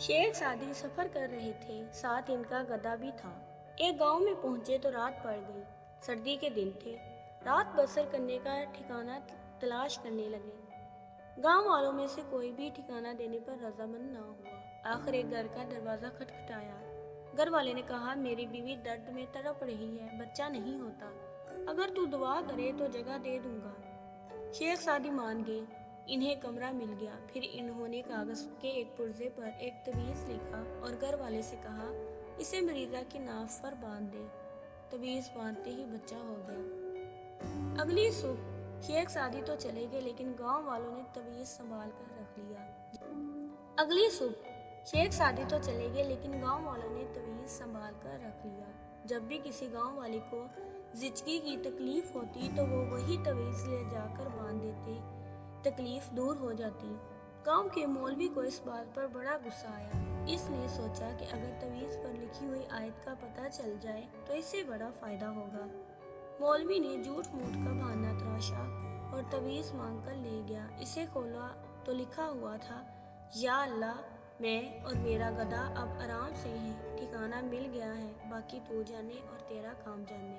शेख सादी सफर कर रहे थे, साथ इनका गधा भी था। एक गांव में पहुंचे तो रात पड़ गई। सर्दी के दिन थे। रात बसर करने का ठिकाना तलाश करने लगे। गांव वालों में से कोई भी ठिकाना देने पर रजामंद ना हुआ। आखिर एक घर का दरवाजा खटखटाया। घर वाले ने कहा, मेरी बीवी दर्द में तड़प रही है, बच्चा नहीं होता। अगर तू दुआ करे तो जगह दे दूंगा। शेख सादी मान गए। इन्हें कमरा मिल गया। फिर इन्होंने कागज के एक पुर्जे पर एक तवीज़ लिखा और घर वाले से कहा, इसे मरीजा की नाफ पर बांध दे। तवीज़ बांधते ही बच्चा हो गया। अगली सुबह शेख सादी तो चले गए, लेकिन गांव वालों ने तवीज़ संभाल कर रख लिया। अगली सुबह शेख सादी तो चले गए, लेकिन गांव वालों ने तवीज़ संभाल कर रख लिया। जब भी किसी गांव वाले को जिचगी की तकलीफ होती तो वो वही तवीज़ ले जाकर बांध देते, तकलीफ दूर हो जाती। गांव के मौलवी को इस बात पर बड़ा गुस्सा आया। इसने सोचा कि अगर तवीज़ पर लिखी हुई आयत का पता चल जाए तो इससे बड़ा फायदा होगा। मौलवी ने झूठ मूठ का बहाना तराशा और तवीज़ मांग कर ले गया। इसे खोला तो लिखा हुआ था, या अल्लाह, मैं और मेरा गधा अब आराम से हैं, ठिकाना मिल गया है, बाकी तू जाने और तेरा काम जाने।